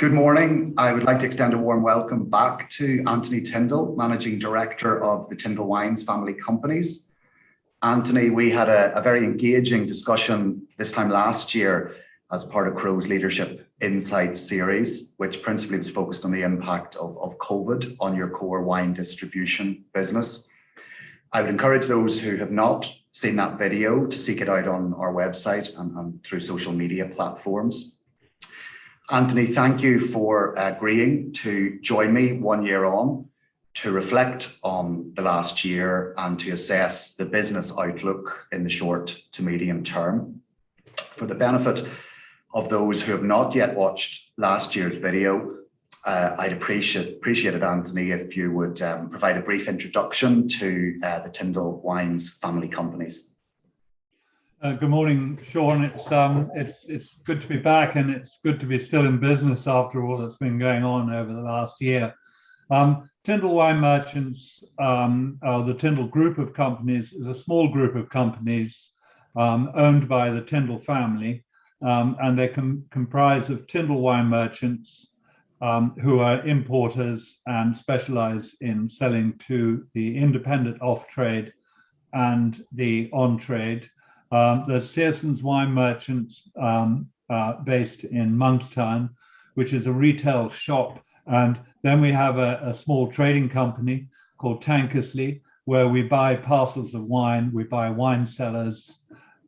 Good morning. I would like to extend a warm welcome back to Anthony Tindal, Managing Director of the Tindal Wines family companies. Anthony, we had a very engaging discussion this time last year as part of Crowe's Leadership Insights series, which principally was focused on the impact of COVID on your core wine distribution business. I would encourage those who have not seen that video to seek it out on our website and through social media platforms. Anthony, thank you for agreeing to join me 1 year on to reflect on the last year and to assess the business outlook in the short to medium term. For the benefit of those who have not yet watched last year's video, I'd appreciate it, Anthony, if you would provide a brief introduction to the Tindal Wines family companies. Good morning, Sean. It's good to be back, and it's good to be still in business after all that's been going on over the last year. Tindal Wine Merchants, the Tindal group of companies, is a small group of companies owned by the Tindal family, and they comprise of Tindal Wine Merchants, who are importers and specialize in selling to the independent off-trade and the on-trade. There's Searson's Wine Merchants based in Monkstown, which is a retail shop. And then we have a small trading company called Tankersley, where we buy parcels of wine, we buy wine cellars,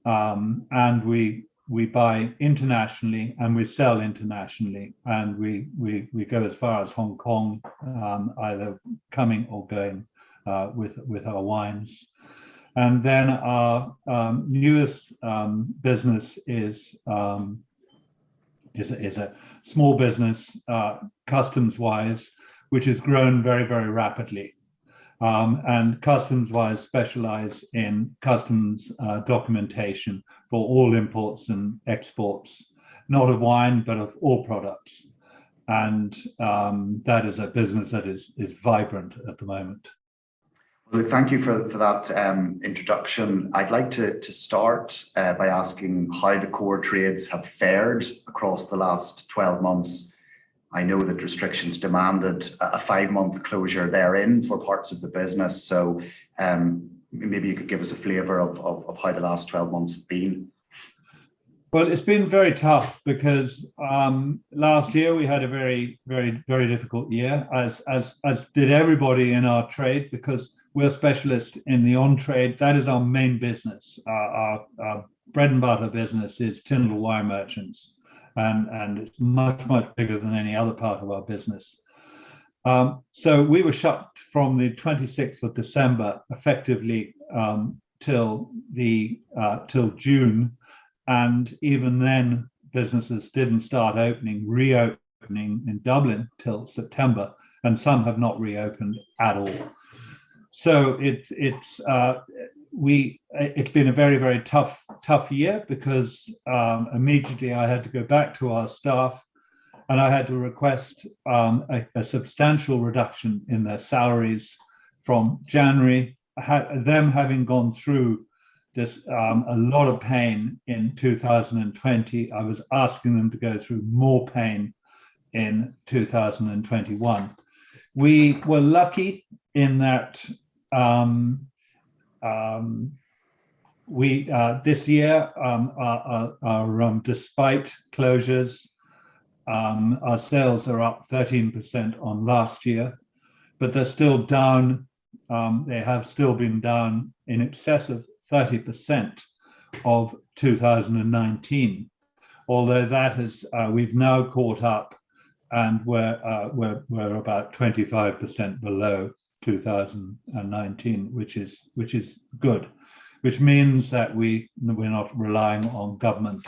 and we buy internationally and we sell internationally. And we go as far as Hong Kong, either coming or going with our wines. And then our newest business is a small business, Customs-wise, which has grown very, very rapidly. And Customs-wise specialize in customs documentation for all imports and exports, not of wine, but of all products. And that is a business that is vibrant at the moment. Well, thank you for that introduction. I'd like to start by asking how the core trades have fared across the last 12 months. I know that restrictions demanded a 5-month closure therein for parts of the business. So maybe you could give us a flavour of how the last 12 months have been. Well, it's been very tough because last year we had a very, very, very difficult year, as did everybody in our trade, because we're specialists in the on-trade. That is our main business. Our bread and butter business is Tindal Wine Merchants, and it's much, much bigger than any other part of our business. So we were shut from the 26th of December, effectively till June, and even then businesses didn't start reopening in Dublin till September, and some have not reopened at all. So it's been a very, very tough year, because immediately I had to go back to our staff and I had to request a substantial reduction in their salaries from January. Them having gone through this a lot of pain in 2020, I was asking them to go through more pain in 2021. We were lucky in that this year, despite closures, our sales are up 13% on last year, but they're still down. They have still been down in excess of 30% of 2019. Although that is, we've now caught up, and we're about 25% below 2019, which is good, which means that we're not relying on government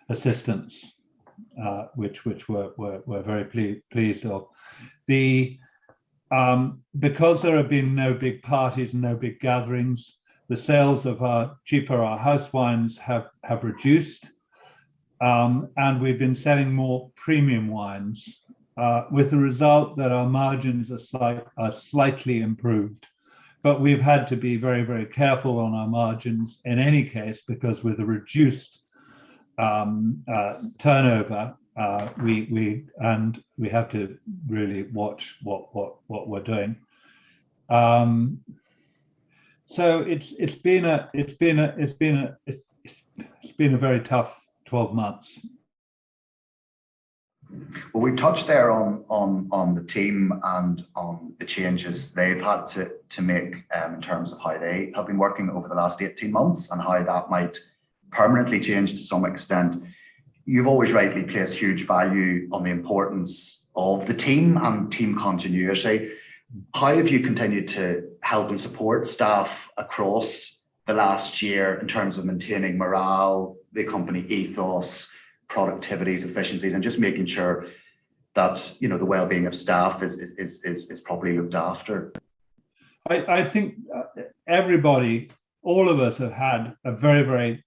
assistance, which we're very pleased of. Because there have been no big parties, no big gatherings, the sales of our house wines have reduced, and we've been selling more premium wines, with the result that our margins are slightly improved. But we've had to be very, very careful on our margins in any case, because with a reduced turnover, we have to really watch what we're doing. So it's been a very tough 12 months. Well, we've touched there on the team and on the changes they've had to make in terms of how they have been working over the last 18 months and how that might permanently change to some extent. You've always rightly placed huge value on the importance of the team and team continuity. How have you continued to help and support staff across the last year in terms of maintaining morale, the company ethos, productivities, efficiencies, and just making sure that the well-being of staff is properly looked after? I think everybody, all of us, have had a very, very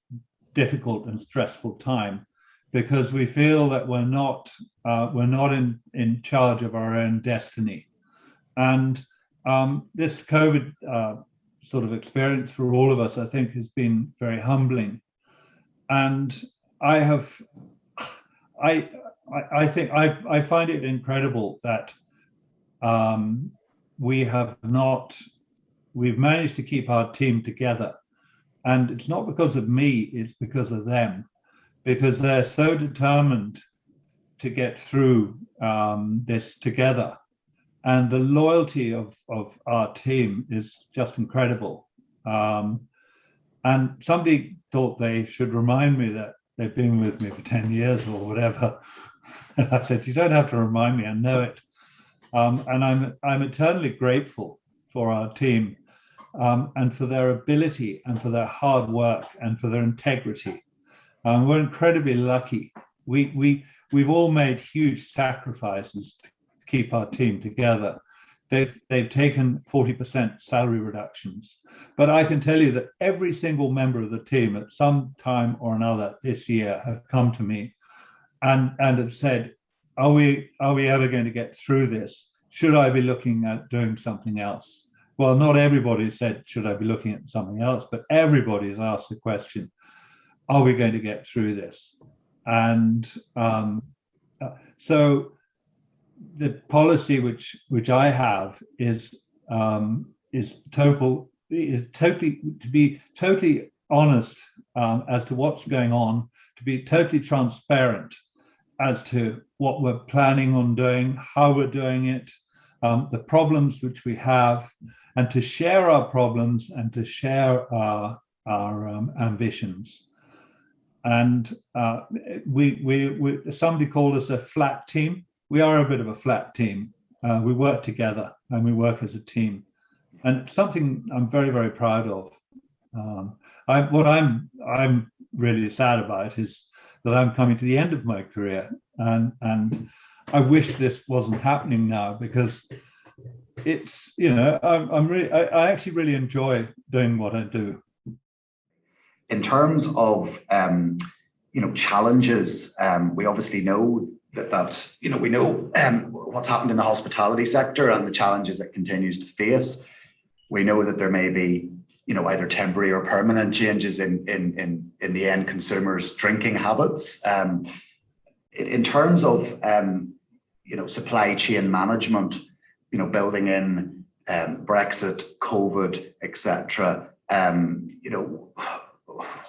difficult and stressful time because we feel that we're not in charge of our own destiny, and this COVID sort of experience for all of us, I think, has been very humbling. And I find it incredible that we've managed to keep our team together. And it's not because of me, it's because of them, because they're so determined to get through this together. And the loyalty of our team is just incredible. And somebody thought they should remind me that they've been with me for 10 years or whatever. And I said, you don't have to remind me, I know it. And I'm eternally grateful for our team and for their ability and for their hard work and for their integrity. We're incredibly lucky. We've all made huge sacrifices to keep our team together. They've taken 40% salary reductions. But I can tell you that every single member of the team at some time or another this year have come to me and have said, are we ever going to get through this? Should I be looking at doing something else? Well, not everybody said, should I be looking at something else? But everybody has asked the question, are we going to get through this? And so the policy which I have is totally to be totally honest as to what's going on, to be totally transparent as to what we're planning on doing, how we're doing it, the problems which we have, and to share our problems and to share our ambitions. And somebody called us a flat team. We are a bit of a flat team. We work together and we work as a team, and it's something I'm very, very proud of. What I'm really sad about is that I'm coming to the end of my career, and I wish this wasn't happening now, because it's I actually really enjoy doing what I do. In terms of challenges, we obviously know that we know what's happened in the hospitality sector and the challenges it continues to face. We know that there may be either temporary or permanent changes in the end consumers' drinking habits. In terms of supply chain management, building in Brexit, COVID, etc.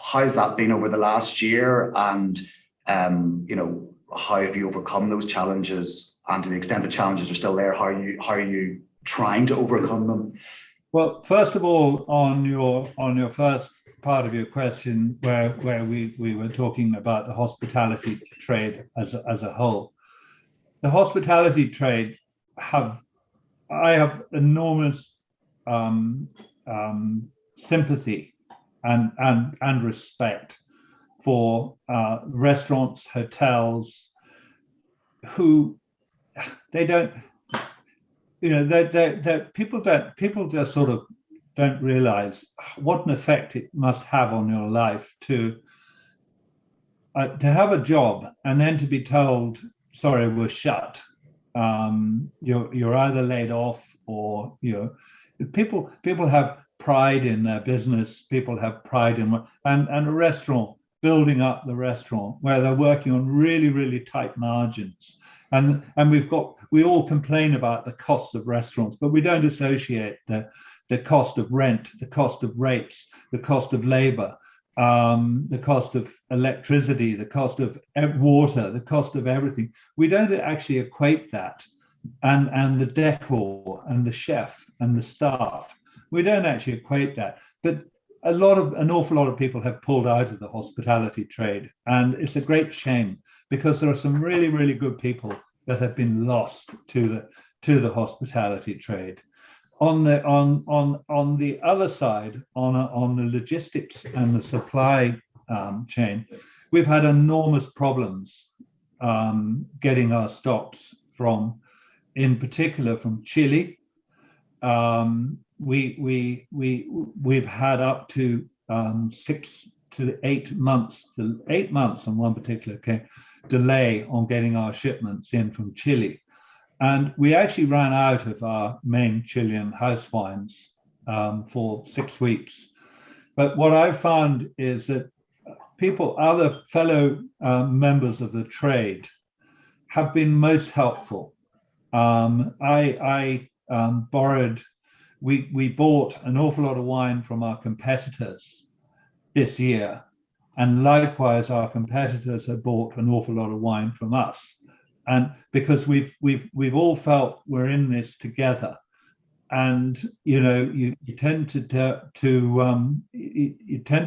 How's that been over the last year, and how have you overcome those challenges? And to the extent the challenges are still there, how are you trying to overcome them? Well, first of all, on your first part of your question, where we were talking about the hospitality trade as a whole, the hospitality trade I have enormous sympathy and respect for restaurants, hotels, who people just sort of don't realize what an effect it must have on your life to have a job and then to be told, sorry, we're shut. You're either laid off, or people have pride in their business. People have pride in and a restaurant building up the restaurant, where they're working on really, really tight margins. And we all complain about the costs of restaurants, but we don't associate the cost of rent, the cost of rates, the cost of labor, the cost of electricity, the cost of water, the cost of everything. We don't actually equate that, and the decor and the chef and the staff. We don't actually equate that. But an awful lot of people have pulled out of the hospitality trade, and it's a great shame, because there are some really, really good people that have been lost to the hospitality trade. On the other side, on the logistics and the supply chain, we've had enormous problems getting our stocks in particular from Chile. We've had up to 6 to 8 months, 8 months on one particular case, delay on getting our shipments in from Chile. And we actually ran out of our main Chilean house wines for 6 weeks. But what I've found is that other fellow members of the trade have been most helpful. I bought an awful lot of wine from our competitors this year, and likewise our competitors have bought an awful lot of wine from us. And because we've all felt we're in this together, and you tend to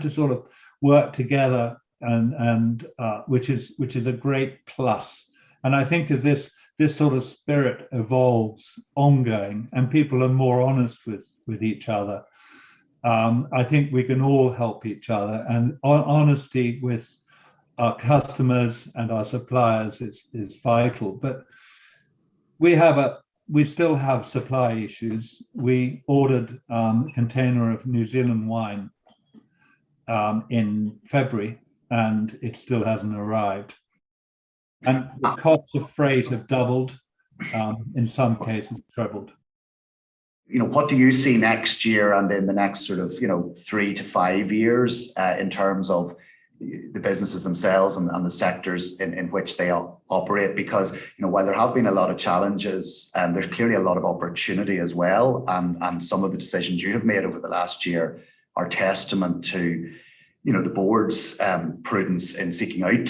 sort of work together, and which is a great plus. And I think if this sort of spirit evolves ongoing, and people are more honest with each other, I think we can all help each other. And honesty with our customers and our suppliers is vital. But we still have supply issues. We ordered a container of New Zealand wine in February, and it still hasn't arrived. And the costs of freight have doubled, in some cases trebled. What do you see next year and in the next sort of 3 to 5 years in terms of the businesses themselves and the sectors in which they operate? Because while there have been a lot of challenges, there's clearly a lot of opportunity as well, and some of the decisions you have made over the last year are testament to the board's prudence in seeking out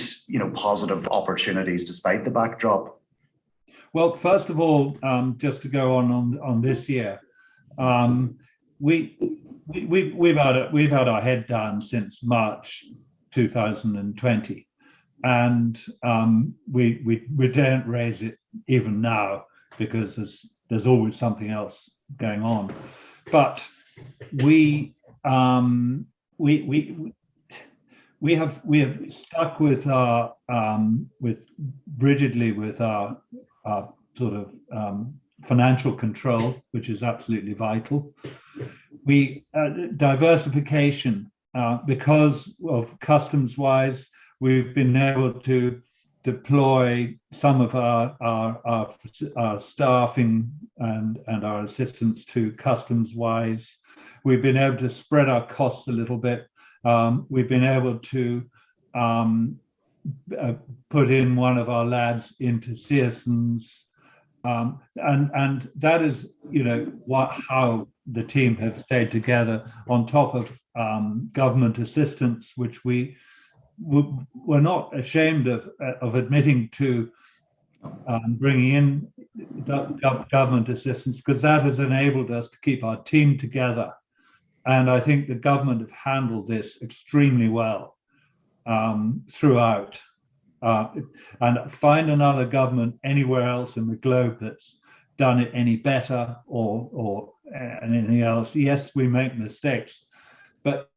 positive opportunities despite the backdrop. Well, first of all, just to go on this year, we've had our head down since March 2020, and we don't raise it even now, because there's always something else going on. But we have stuck with our rigidly with our sort of financial control, which is absolutely vital. Diversification, because of customs-wise, we've been able to deploy some of our staffing and our assistance to customs-wise. We've been able to spread our costs a little bit. We've been able to put in one of our lads into Searsons, and that is how the team have stayed together, on top of government assistance, which we're not ashamed of admitting to, bringing in government assistance, because that has enabled us to keep our team together. And I think the government have handled this extremely well throughout. And find another government anywhere else in the globe that's done it any better or anything else. Yes, we make mistakes, but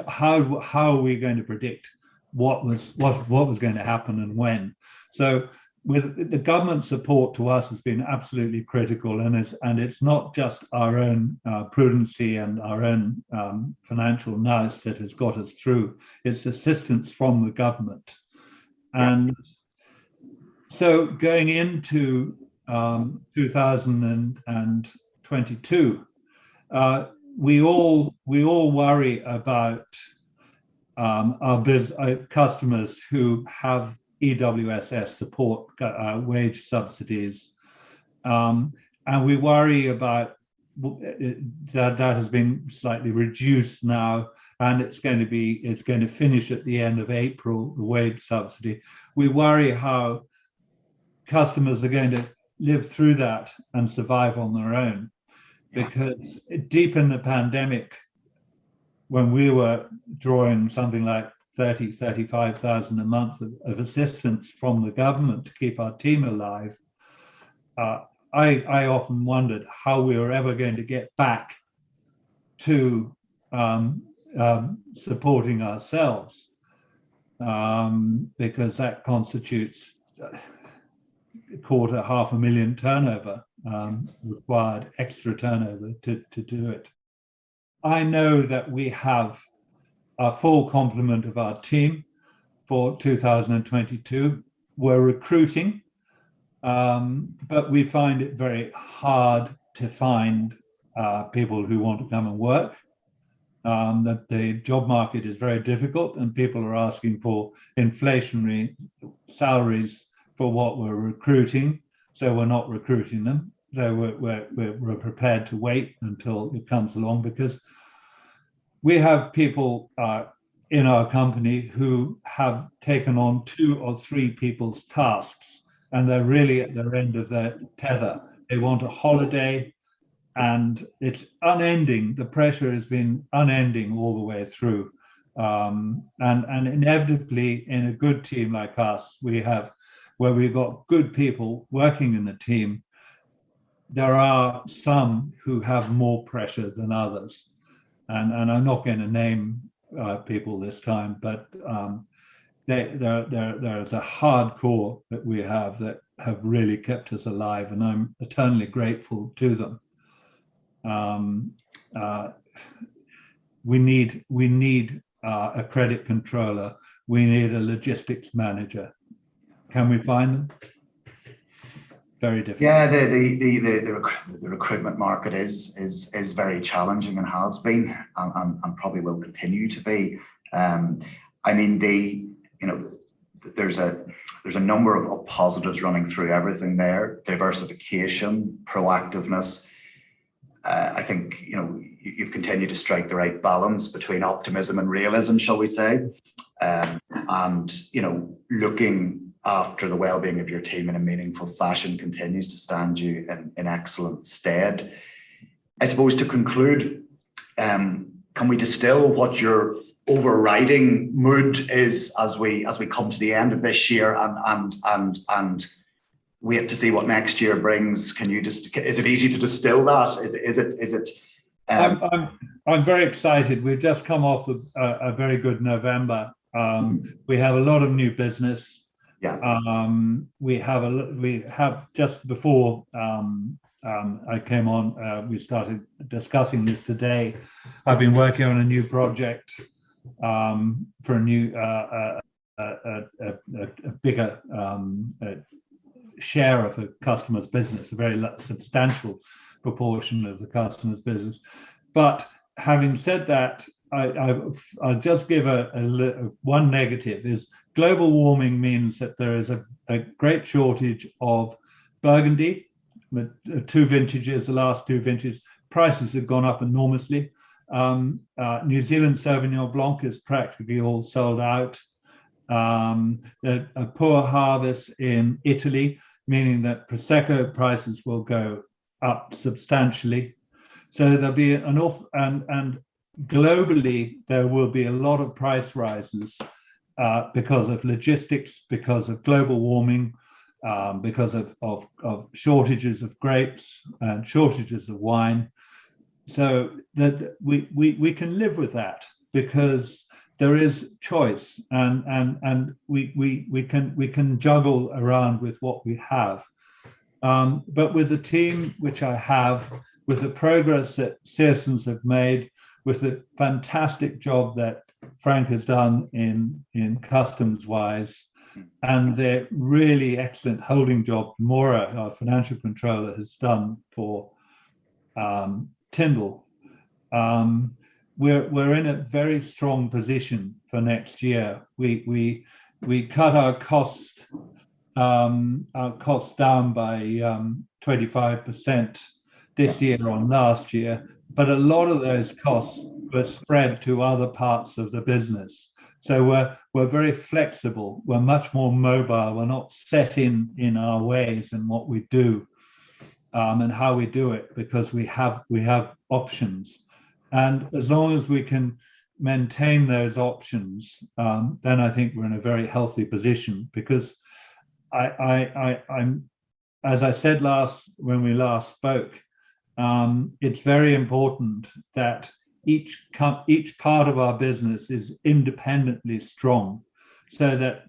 how are we going to predict what was going to happen and when? So with the government support to us has been absolutely critical, and it's not just our own prudency and our own financial nous that has got us through. It's assistance from the government. And so going into 2022, we all worry about our customers who have EWSS support, wage subsidies, and we worry about that has been slightly reduced now, and it's going to finish at the end of April, the wage subsidy. We worry how customers are going to live through that and survive on their own, because deep in the pandemic, when we were drawing something like 35,000 a month of assistance from the government to keep our team alive, I often wondered how we were ever going to get back to supporting ourselves, because that constitutes $250,000 turnover, required extra turnover to do it. I know that we have a full complement of our team for 2022. We're recruiting, but we find it very hard to find people who want to come and work. That the job market is very difficult, and people are asking for inflationary salaries for what we're recruiting, so we're not recruiting them. So we're prepared to wait until it comes along, because we have people in our company who have taken on 2 or 3 people's tasks, and they're really at their end of their tether. They want a holiday, and it's unending. The pressure has been unending all the way through. And inevitably, in a good team like us, where we've got good people working in the team, there are some who have more pressure than others. And I'm not going to name people this time, but there's a hardcore that we have that have really kept us alive, and I'm eternally grateful to them. We need a credit controller. We need a logistics manager. Can we find them? Very difficult. Yeah, the recruitment market is very challenging, and has been, and probably will continue to be. I mean, there's a number of positives running through everything there: diversification, proactiveness. I think you've continued to strike the right balance between optimism and realism, shall we say, and looking after the well-being of your team in a meaningful fashion continues to stand you in excellent stead. I suppose, to conclude, can we distill what your overriding mood is as we come to the end of this year and wait to see what next year brings? Is it easy to distill that? Is it? I'm very excited. We've just come off a very good November. We have a lot of new business. Yeah. We have just before I came on, we started discussing this today. I've been working on a new project for a new a bigger share of the customer's business, a very substantial proportion of the customer's business. But having said that, I'll just give one negative. Is global warming means that there is a great shortage of Burgundy. The last two vintages, prices have gone up enormously. New Zealand Sauvignon Blanc is practically all sold out. A poor harvest in Italy, meaning that Prosecco prices will go up substantially. So there'll be an awful, and globally, there will be a lot of price rises because of logistics, because of global warming, because of shortages of grapes and shortages of wine. So that we can live with that, because there is choice, and we can juggle around with what we have. But with the team which I have, with the progress that citizens have made, with the fantastic job that Frank has done in customs wise, and the really excellent holding job Maura, our financial controller, has done for Tindal, we're in a very strong position for next year. We cut our costs down by 25% this year on last year, but a lot of those costs were spread to other parts of the business. So we're very flexible. We're much more mobile. We're not set in our ways and what we do and how we do it, because we have options. And as long as we can maintain those options, then I think we're in a very healthy position. Because I'm, as I said when we last spoke, it's very important that each part of our business is independently strong, so that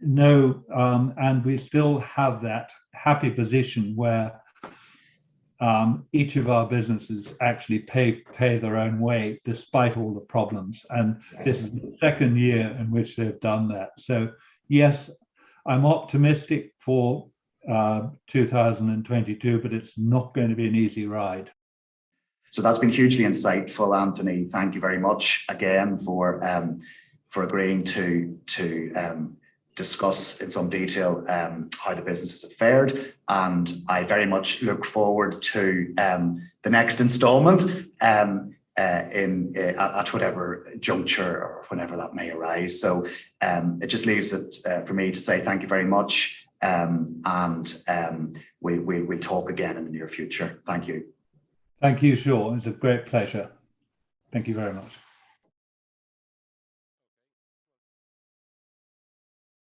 and we still have that happy position where each of our businesses actually pay their own way despite all the problems. And this is the second year in which they've done that. So yes, I'm optimistic for 2022, but it's not going to be an easy ride. So that's been hugely insightful, Anthony. Thank you very much again for agreeing to discuss in some detail how the businesses have fared. And I very much look forward to the next installment at whatever juncture or whenever that may arise. So it just leaves it for me to say thank you very much, and we'll talk again in the near future. Thank you. Thank you, Sean. It's a great pleasure. Thank you very much.